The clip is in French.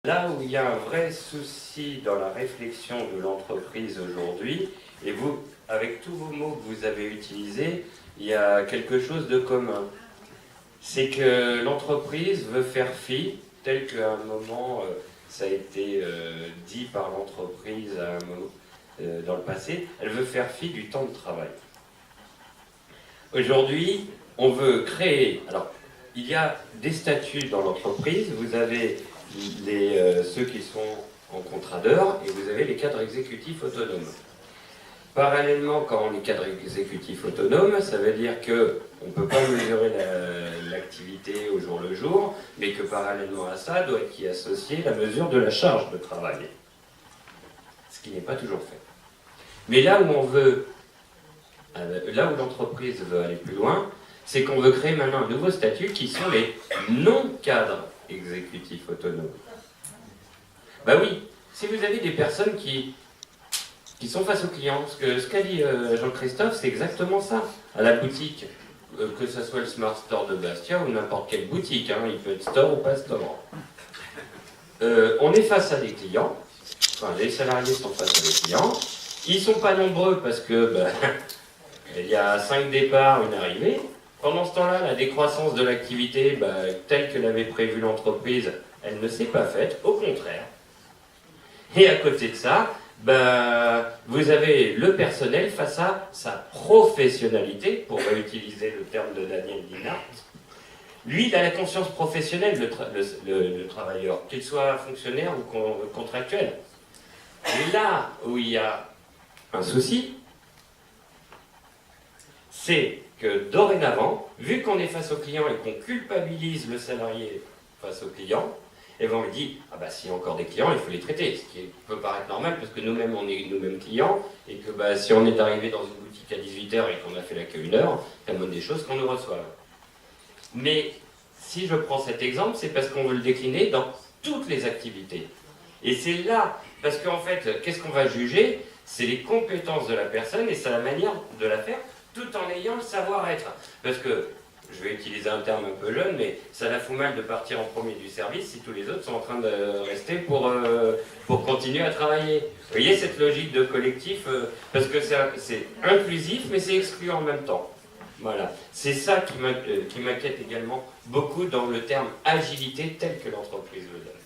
Là où il y a un vrai souci dans la réflexion de l'entreprise aujourd'hui, et vous, avec tous vos mots que vous avez utilisés, il y a quelque chose de commun. C'est que l'entreprise veut faire fi, tel qu'à un moment, ça a été dit par l'entreprise dans le passé, elle veut faire fi du temps de travail. Aujourd'hui, on veut créer... Alors, il y a des statuts dans l'entreprise, vous avez ceux qui sont en contrat d'heure et vous avez les cadres exécutifs autonomes. Parallèlement, quand on est cadre exécutif autonome, ça veut dire qu'on ne peut pas mesurer l'activité au jour le jour, mais que parallèlement à ça, doit être y associer la mesure de la charge de travail. Ce qui n'est pas toujours fait. Mais là où on veut, là où l'entreprise veut aller plus loin, c'est qu'on veut créer maintenant un nouveau statut qui sont les non-cadres exécutifs autonomes. Ben oui, si vous avez des personnes qui sont face aux clients, parce que ce qu'a dit Jean-Christophe, c'est exactement ça. À la boutique, que ce soit le Smart Store de Bastia ou n'importe quelle boutique, hein, il peut être store ou pas store. On est face à des clients, enfin les salariés sont face à des clients, ils ne sont pas nombreux parce que il y a 5 départs, une arrivée. Pendant ce temps-là, la décroissance de l'activité, telle que l'avait prévu l'entreprise, elle ne s'est pas faite, au contraire. Et à côté de ça, vous avez le personnel face à sa professionnalité, pour réutiliser le terme de Daniel Dinart. Lui, il a la conscience professionnelle, le travailleur, qu'il soit fonctionnaire ou contractuel. Et là où il y a un souci, c'est que dorénavant, vu qu'on est face au client et qu'on culpabilise le salarié face au client, et on lui dit, ah bah s'il y a encore des clients, il faut les traiter, ce qui peut paraître normal parce que nous-mêmes on est nous-mêmes clients, et que si on est arrivé dans une boutique à 18h et qu'on a fait la queue 1 heure, c'est la moindre des choses qu'on nous reçoive. Mais si je prends cet exemple, c'est parce qu'on veut le décliner dans toutes les activités. Et c'est là, parce qu'en fait, qu'est-ce qu'on va juger? C'est les compétences de la personne et c'est la manière de la faire, tout en ayant le savoir-être. Parce que, je vais utiliser un terme un peu jeune, mais ça la fout mal de partir en premier du service si tous les autres sont en train de rester pour continuer à travailler. Vous voyez cette logique de collectif, parce que c'est inclusif, mais c'est excluant en même temps. Voilà. C'est ça qui m'inquiète également beaucoup dans le terme agilité tel que l'entreprise le donne.